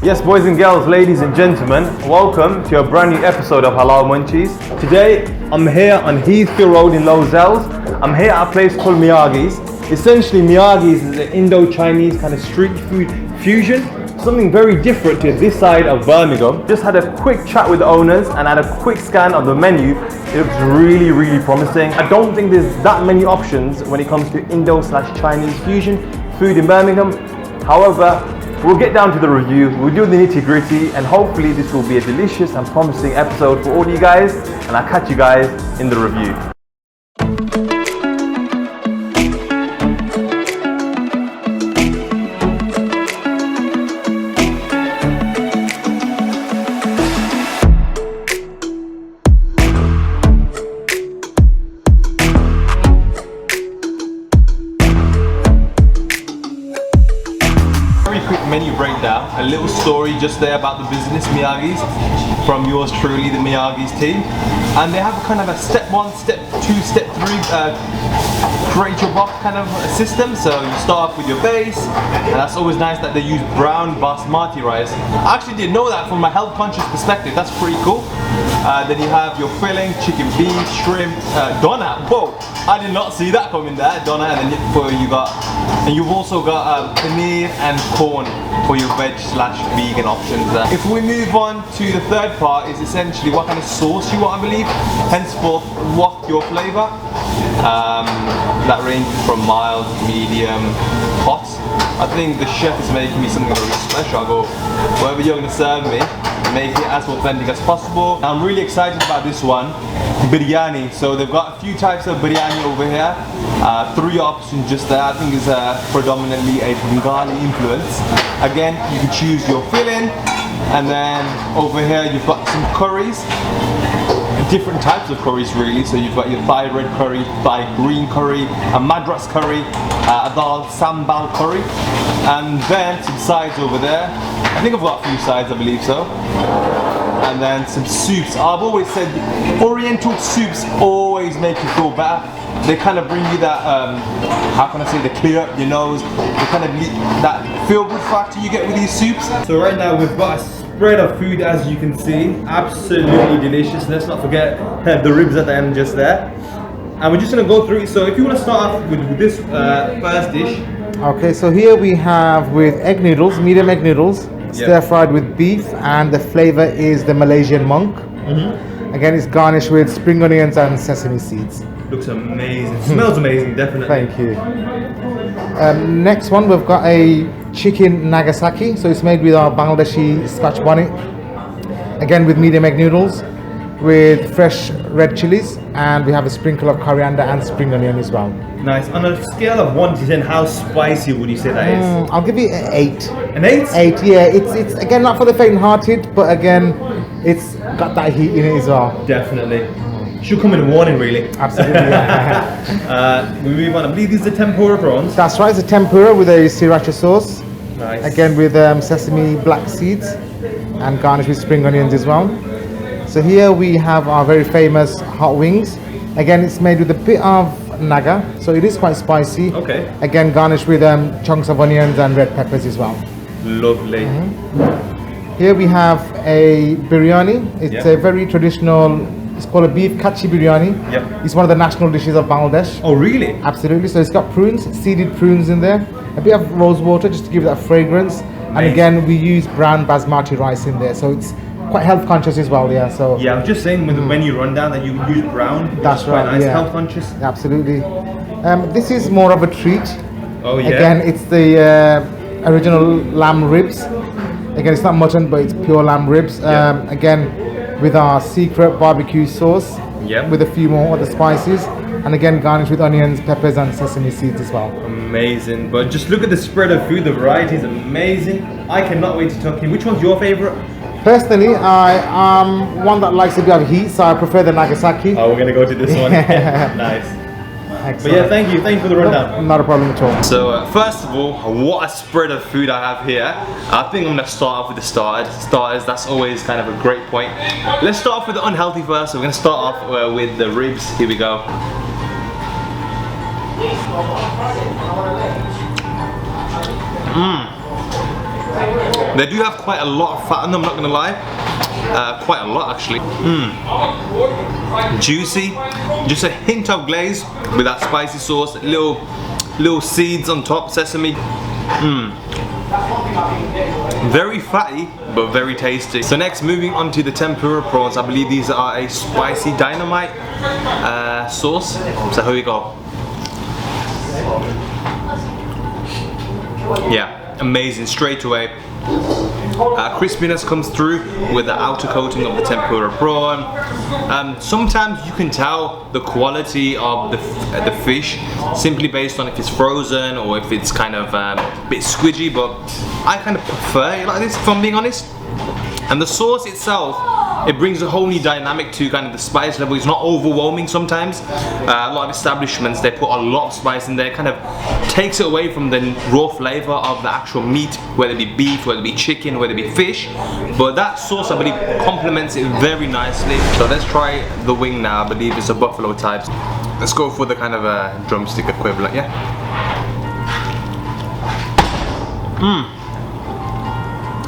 Yes, boys and girls, ladies and gentlemen, welcome to a brand new episode of Halal Munchies. Today, I'm here on Heathfield Road in Lozells. I'm here at a place called Miaghi's. Essentially, Miaghi's is an Indo-Chinese kind of street food fusion. Something very different to this side of Birmingham. Just had a quick chat with the owners and had a quick scan of the menu. It looks really, really promising. I don't think there's that many options when it comes to Indo/Chinese fusion food in Birmingham. However, we'll get down to the review, we'll do the nitty-gritty, and hopefully this will be a delicious and promising episode for all you guys, and I'll catch you guys in the review. Menu breakdown, a little story just there about the business Miaghi's from yours truly, the Miaghi's team, and they have kind of a step 1, step 2, step 3 create your box kind of system. So you start off with your base, and that's always nice that they use brown basmati rice. I actually didn't know that from a health conscious perspective. That's pretty cool. Then you have your filling, chicken, beef, shrimp, doner. Whoa, I did not see that coming there. Doner, and then you've also got paneer and corn for your veg/vegan options there. If we move on to the third part, is essentially what kind of sauce you want, I believe. Henceforth, what your flavor. That ranges from mild, medium, hot. I think the chef is making me something very special. I go, whatever you're going to serve me, make it as authentic as possible. I'm really excited about this one, biryani. So they've got a few types of biryani over here. 3 options just there. I think it's predominantly a Bengali influence. Again, you can choose your filling, and then over here you've got some curries. Different types of curries really. So you've got your Thai red curry, Thai green curry, a Madras curry, a dal sambal curry, and then some sides over there. I think I've got a few sides, I believe so. And then some soups. I've always said Oriental soups always make you feel better. They kind of bring you that, how can I say, they clear up your nose. They kind of that feel good factor you get with these soups. So right now we've got a spread of food, as you can see. Absolutely delicious. Let's not forget the ribs at the end just there. And we're just going to go through it. So if you want to start off with this first dish. Okay, so here we have with egg noodles, medium egg noodles, stir fried with beef, and the flavor is the Malaysian Monk. Again, it's garnished with spring onions and sesame seeds. Looks amazing. Smells amazing, definitely. Thank you. Next one, we've got a chicken Nagasaki. So it's made with our Bangladeshi Scotch bonnet. Again, with medium egg noodles, with fresh red chilies, and we have a sprinkle of coriander and spring onion as well. Nice. On a scale of 1 to 10, how spicy would you say that is? I'll give it an 8. An 8? 8, yeah. It's again not for the faint-hearted, but again, it's got that heat in it as well. Definitely. Should come in a warning, really. Absolutely. Yeah. We move on. I believe these are the tempura prawns. That's right. It's a tempura with a sriracha sauce. Nice. Again with sesame black seeds and garnished with spring onions as well. So here we have our very famous hot wings. Again, it's made with a bit of naga, so it is quite spicy. Okay. Again, garnished with chunks of onions and red peppers as well. Lovely. Here we have a biryani. It's a very traditional. It's called a beef kachi biryani. It's one of the national dishes of Bangladesh. Oh, really? Absolutely. So it's got prunes, seeded prunes in there, a bit of rose water just to give it that fragrance. Amazing. And again, we use brown basmati rice in there, so it's quite health conscious as well. Yeah. So yeah, I was just saying with the menu rundown that you use brown. That's right. Quite nice. Yeah. Health conscious. Absolutely. This is more of a treat. Oh yeah. Again, it's the original lamb ribs. Again, it's not mutton, but it's pure lamb ribs. Again, with our secret barbecue sauce, with a few more other spices, and again garnished with onions, peppers, and sesame seeds as well. Amazing. But just look at the spread of food. The variety is amazing. I cannot wait to tuck in. Which one's your favorite? Personally, I am one that likes a bit of heat, so I prefer the Nagasaki. Oh, we're gonna go to this one. Nice. But yeah, thank you for the rundown. Not a problem at all. So first of all, what a spread of food I have here. I think I'm gonna start off with the starters. That's always kind of a great point. Let's start off with the unhealthy first. So we're gonna start off with the ribs. Here we go. They do have quite a lot of fat in them, I'm not gonna lie. Quite a lot actually. Juicy, just a hint of glaze with that spicy sauce, little seeds on top, sesame. Very fatty, but very tasty. So next, moving on to the tempura prawns. I believe these are a spicy dynamite sauce. So here we go. Yeah, amazing, straight away. Crispiness comes through with the outer coating of the tempura prawn. Sometimes you can tell the quality of the fish simply based on if it's frozen or if it's kind of a bit squidgy, but I kind of prefer it like this, if I'm being honest. And the sauce itself, it brings a whole new dynamic to kind of the spice level. It's not overwhelming sometimes. A lot of establishments, they put a lot of spice in there, kind of takes it away from the raw flavor of the actual meat, whether it be beef, whether it be chicken, whether it be fish. But that sauce, I believe, complements it very nicely. So let's try the wing now. I believe it's a buffalo type. Let's go for the kind of a drumstick equivalent, yeah?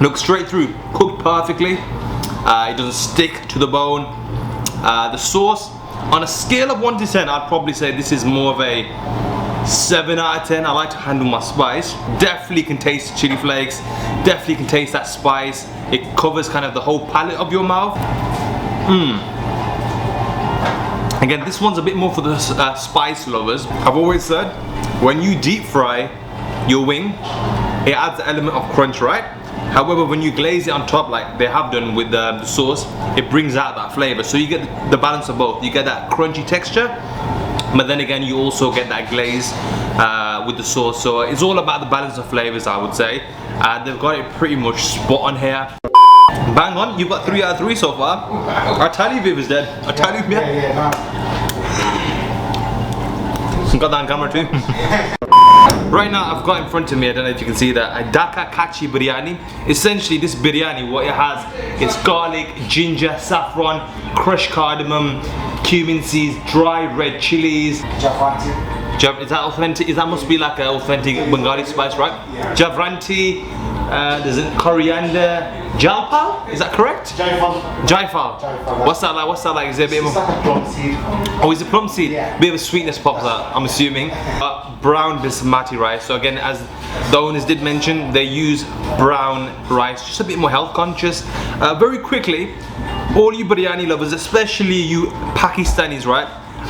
Looks straight through, cooked perfectly. It doesn't stick to the bone. The sauce, on a scale of 1 to 10, I'd probably say this is more of a 7 out of 10. I like to handle my spice. Definitely can taste the chili flakes. Definitely can taste that spice. It covers kind of the whole palate of your mouth. Again, this one's a bit more for the spice lovers. I've always said, when you deep fry your wing, it adds the element of crunch, right? However, when you glaze it on top like they have done with the sauce, it brings out that flavor. So you get the balance of both. You get that crunchy texture, but then again you also get that glaze with the sauce. So it's all about the balance of flavors, I would say. They've got it pretty much spot on here. Bang on, you've got 3 out of 3 so far. I tell you if it was dead. I tell you, yeah. Got that on camera too. Right now I've got in front of me, I don't know if you can see that, a Dhaka Kachi Biryani. Essentially this biryani, what it has is garlic, ginger, saffron, crushed cardamom, cumin seeds, dry red chilies. Is that authentic? That must be like an authentic Bengali spice, right? Yeah. Javranti, there's coriander, jalpal, is that correct? Jaifal. What's that like? What's that like? Is there a bit more? Like a plum seed. Oh, is it plum seed? Yeah. Bit of a sweetness pops out, I'm assuming. Brown basmati rice. So again, as the owners did mention, they use brown rice, just a bit more health conscious. Very quickly, all you biryani lovers, especially you Pakistanis, right?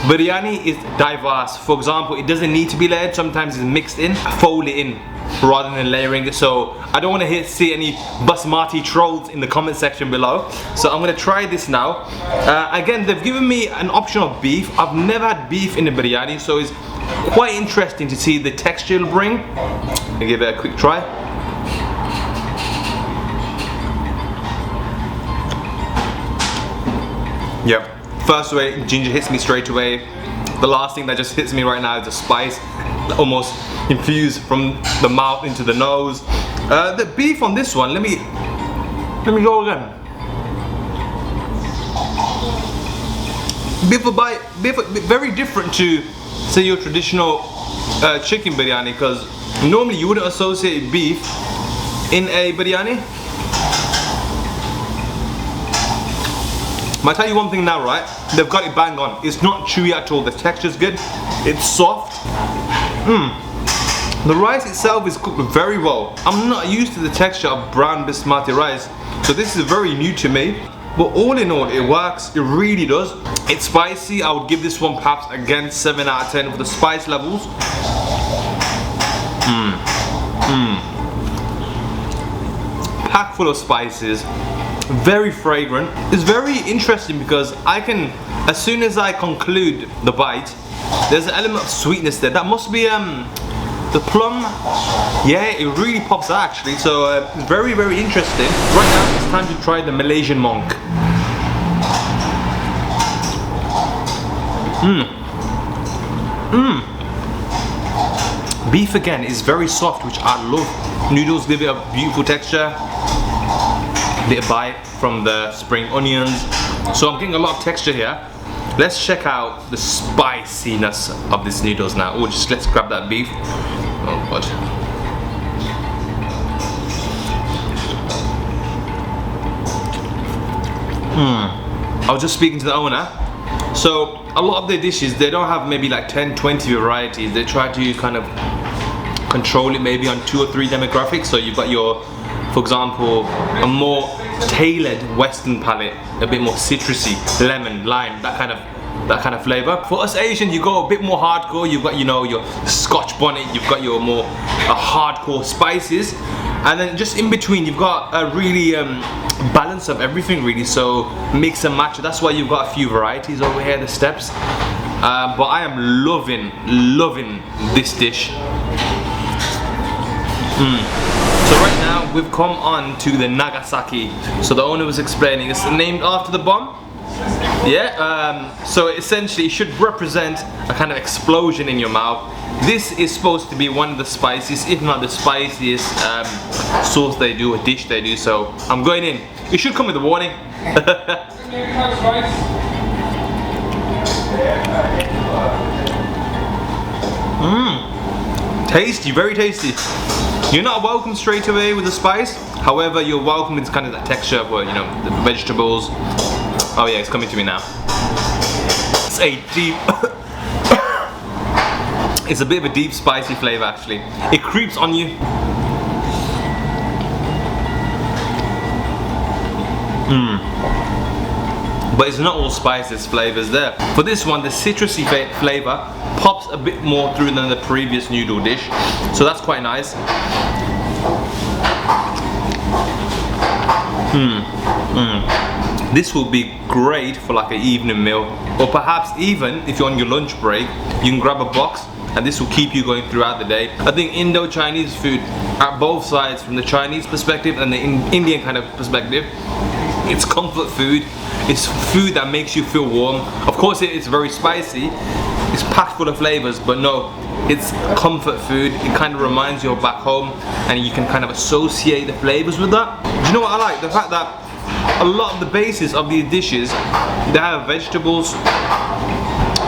Biryani is diverse. For example, it doesn't need to be layered. Sometimes it's mixed in, fold it in rather than layering it. So I don't want to see any basmati trolls in the comment section below. So I'm going to try this now. Again, they've given me an option of beef. I've never had beef in the biryani, so it's quite interesting to see the texture it'll bring. I'll give it a quick try. Yep. First away, ginger hits me straight away. The last thing that just hits me right now is the spice, almost infused from the mouth into the nose. The beef on this one, let me go again. Beef very different to, say, your traditional chicken biryani, because normally you wouldn't associate beef in a biryani. I'll tell you one thing now, right? They've got it bang on. It's not chewy at all. The texture's good. It's soft. The rice itself is cooked very well. I'm not used to the texture of brown basmati rice, so this is very new to me. But all in all, it works. It really does. It's spicy. I would give this one perhaps again 7 out of 10 for the spice levels. Packed full of spices. Very fragrant. It's very interesting because I can, as soon as I conclude the bite, there's an element of sweetness there. That must be the plum. Yeah, it really pops out actually. So very, very interesting. Right now it's time to try the Malaysian Monk. Beef again is very soft, which I love. Noodles give it a beautiful texture. Bit of bite from the spring onions. So I'm getting a lot of texture here. Let's check out the spiciness of these noodles now. Oh, just let's grab that beef. Oh god. I was just speaking to the owner. So a lot of their dishes, they don't have maybe like 10, 20 varieties. They try to kind of control it maybe on 2 or 3 demographics. So you've got your, for example, a more tailored Western palate, a bit more citrusy, lemon, lime, that kind of flavor. For us Asians, you go a bit more hardcore. You've got, you know, your Scotch bonnet, you've got your more hardcore spices, and then just in between you've got a really balance of everything really, so mix and match. That's why you've got a few varieties over here, the steps. But I am loving this dish. So right now we've come on to the Nagasaki. So the owner was explaining it's named after the bomb. Yeah, so essentially it should represent a kind of explosion in your mouth. This is supposed to be one of the spiciest, if not the spiciest sauce they do, a dish they do. So I'm going in. It should come with a warning. Tasty, very tasty. You're not welcome straight away with the spice. However, you're welcome with kind of that texture of, you know, the vegetables. Oh yeah, it's coming to me now. It's a deep, it's a bit of a deep spicy flavor actually. It creeps on you. But it's not all spice, there's flavors there. For this one, the citrusy flavor pops a bit more through than the previous noodle dish. So that's quite nice. This will be great for like an evening meal, or perhaps even if you're on your lunch break, you can grab a box and this will keep you going throughout the day. I think Indo-Chinese food, at both sides, from the Chinese perspective and the Indian kind of perspective, it's comfort food. It's food that makes you feel warm. Of course it's very spicy, it's packed full of flavors, but no, it's comfort food. It kind of reminds you of back home, and you can kind of associate the flavors with that. Do you know what I like? The fact that a lot of the basis of these dishes, they have vegetables.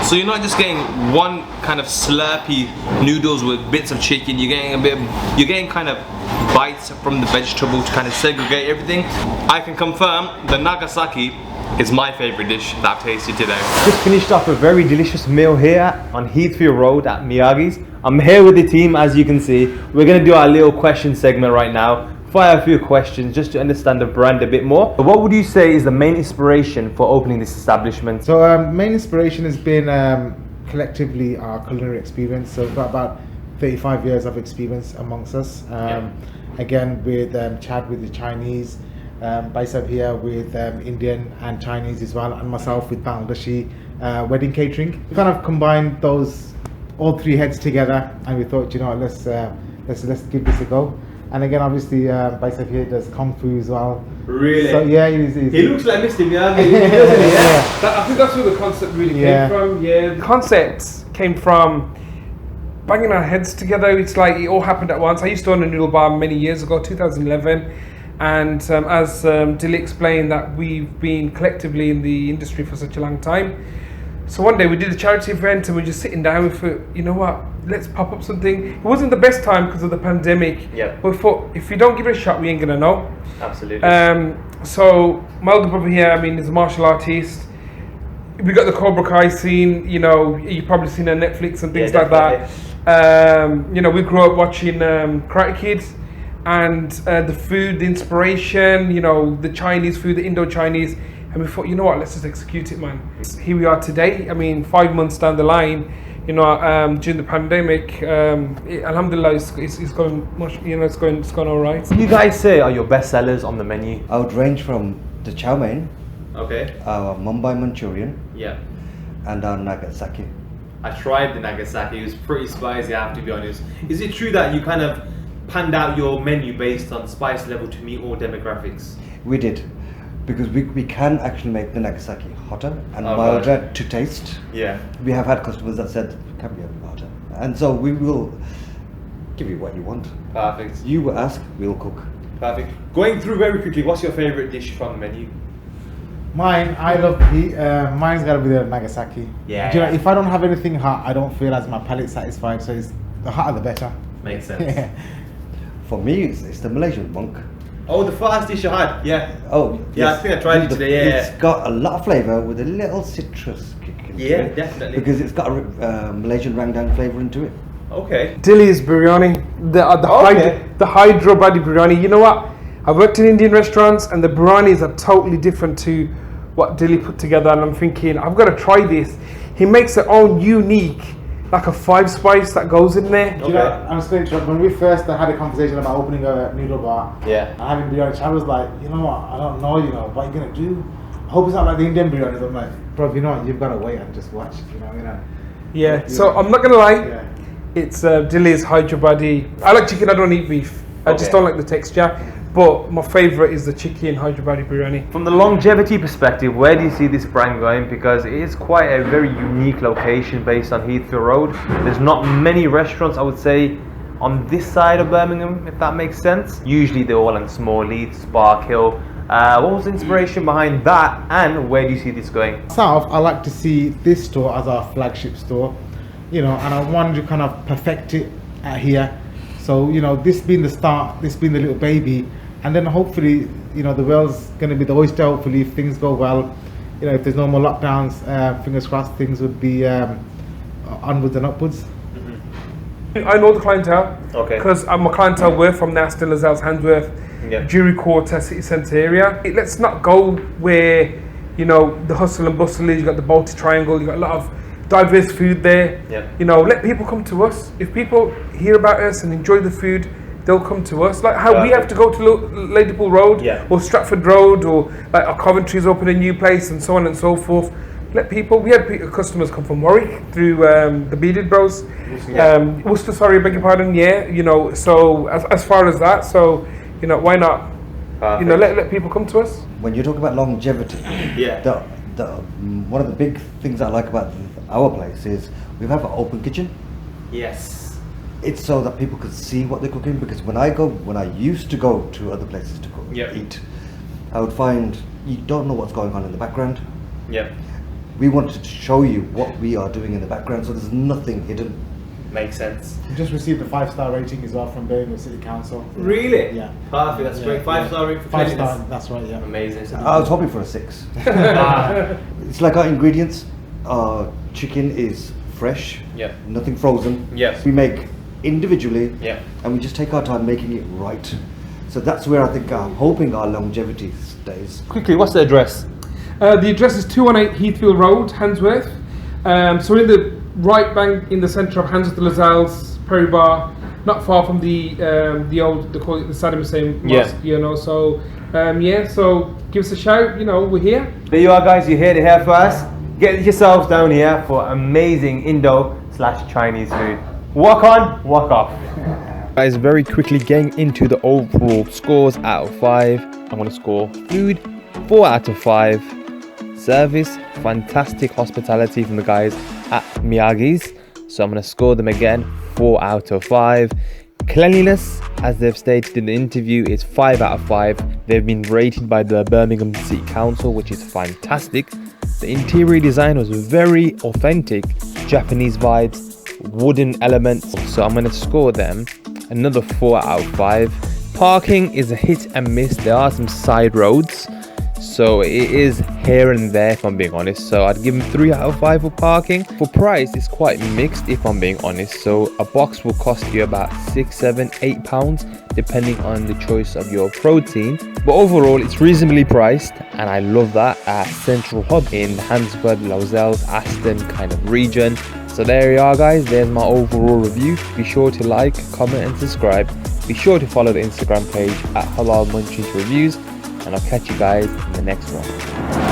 So you're not just getting one kind of slurpy noodles with bits of chicken. You're getting kind of bites from the vegetable to kind of segregate everything. I can confirm the Nagasaki is my favorite dish that I've tasted today. Just finished off a very delicious meal here on Heathfield Road at Miaghi's. I'm here with the team, as you can see. We're going to do our little question segment right now. Fire a few questions just to understand the brand a bit more. What would you say is the main inspiration for opening this establishment? So main inspiration has been collectively our culinary experience. So we've got about 35 years of experience amongst us. Again with Chad with the Chinese, Bicep here with Indian and Chinese as well, and myself with Bangladeshi wedding catering. We kind of combined those all 3 heads together, and we thought, you know, let's give this a go. And again, obviously, Bicep here does Kung Fu as well. Really? So yeah, he looks like Mr. Miaghi, doesn't he? I think that's where the concept really came from. Yeah, the concept came from banging our heads together. It's like it all happened at once. I used to own a noodle bar many years ago, 2011. And as Dilly explained, that we've been collectively in the industry for such a long time. So one day we did a charity event and we're just sitting down. We thought, you know what, let's pop up something. It wasn't the best time because of the pandemic. Yeah. But we thought, if we don't give it a shot, we ain't gonna know. Absolutely. So my older brother here, I mean, is a martial artist. We got the Cobra Kai scene. You know, you've probably seen it on Netflix and things like that. You know, we grew up watching Karate Kid. And the food, the inspiration, you know, the Chinese food, the Indo-Chinese, and we thought, you know what, let's just execute it, man. Here we are today. I mean, 5 months down the line, you know, during the pandemic, alhamdulillah, it's going much, you know, it's going all right. What do you guys say are your best sellers on the menu? I would range from the chow mein, Okay. our Mumbai Manchurian, Yeah. and our Nagasaki. I tried the Nagasaki. It was pretty spicy, I have to be honest. Is it true that you kind of panned out your menu based on spice level to meet all demographics? We did. because we can actually make the Nagasaki hotter and Oh, milder to taste. Yeah. We have had customers that said it can be a bit hotter, and so we will give you what you want. Perfect. You will ask, we'll cook. Perfect. Going through very quickly, what's your favorite dish from the menu? Mine, I love heat. Mine's gotta be the Nagasaki. Yeah, Do you know, yeah. if I don't have anything hot, I don't feel as my palate satisfied. So it's the hotter the better. Makes sense. Yeah. For me, it's the Malaysian Monk. Oh, the first dish I had. Yeah. Oh, Yeah, I think I tried it today, yeah. It's got a lot of flavour with a little citrus kick into Yeah, it. definitely. Because it's got a Malaysian rangdang flavour into it. Okay. Dilly's biryani, Okay. the Hyderabadi biryani. You know what? I've worked in Indian restaurants, and the biryanis are totally different to what Dilly put together. And I'm thinking, I've got to try this. He makes their own unique, like a 5-spice that goes in there. Do you know, I'm just going to when we first had a conversation about opening a noodle bar Yeah. and having biryani, I was like, you know what, I don't know, what you're going to do. I hope it's not like the Indian biryanis. I'm like, bro, you know what, you've got to wait and just watch, Yeah. So I'm not gonna lie, Yeah. it's Dilly's Hyderabadi. I like chicken. I don't eat beef. I just Okay. don't like the texture. But my favourite is the chicken Hyderabadi biryani. From the longevity perspective, where do you see this brand going? Because it is quite a very unique location based on Heathfield Road. There's not many restaurants, I would say, on this side of Birmingham, if that makes sense. Usually they're all on Small Heath, Spark Hill. What was the inspiration behind that, and where do you see this going? South, I like to see this store as our flagship store, and I wanted to kind of perfect it here. So, this being the start, this being the little baby, and then hopefully, the world's going to be the oyster, hopefully, if things go well. If there's no more lockdowns, fingers crossed, things would be onwards and upwards. I know the clientele. Okay. Because my clientele were from Aston, Lascelles, Handsworth, Yeah. Jewry Quarter, City Centre area. Let's not go where, the hustle and bustle is. You got the Baltic Triangle, you got a lot of diverse food there. Yeah. Let people come to us. If people hear about us and enjoy the food, they'll come to us. Like how we have to go to Ladypool Road, Yeah. or Stratford Road, or like our Coventry's open a new place, and so on and so forth. We had customers come from Warwick through the Bearded Bros. Worcester, sorry, beg your pardon. Yeah, so as far as that, so why not? Perfect. Let people come to us. When you talk about longevity, Yeah. one of the big things I like about our place is we have an open kitchen. Yes. It's so that people could see what they're cooking, because when I used to go to other places to cook, Yeah. eat, I would find you don't know what's going on in the background. Yeah. We wanted to show you what we are doing in the background, so there's nothing hidden. Makes sense. We just received a 5-star rating as well from Birmingham City Council. Really? Yeah. Perfect. That's Yeah, great. 5-star rating for cleanliness. 5-star, that's right, yeah. Amazing. I was hoping for a 6. It's like our ingredients. Our chicken is fresh, Yeah. nothing frozen. Yes. We make individually, Yeah. and we just take our time making it right. So that's where I think I'm hoping our longevity stays. Quickly, what's the address? The address is 218 Heathfield Road, Handsworth. So we're in the right bank in the centre of Handsworth, Lascelles, Perry Bar, not far from the old, they call it the Saddam Hussein Mosque, So so give us a shout. We're here. There you are, guys. You heard it here first. Get yourselves down here for amazing Indo/Chinese food. Walk on, walk off. Guys, very quickly getting into the overall scores out of 5. I'm gonna score food 4 out of 5. Service, fantastic hospitality from the guys at Miaghi's. So I'm gonna score them again 4 out of 5. Cleanliness, as they've stated in the interview, is 5 out of 5. They've been rated by the Birmingham City Council, which is fantastic. The interior design was very authentic, Japanese vibes, wooden elements. So I'm going to score them another 4 out of 5. Parking is a hit and miss. There are some side roads, so it is here and there, if I'm being honest. So I'd give them 3 out of 5 for parking. For price, it's quite mixed, if I'm being honest. So a box will cost you about £6, £7, £8, depending on the choice of your protein. But overall, it's reasonably priced, and I love that. Central hub in Handsworth, Lascelles, Aston kind of region. So there you are, guys. There's my overall review. Be sure to like, comment and subscribe. Be sure to follow the Instagram page at Halal Munchies Reviews, and I'll catch you guys in the next one.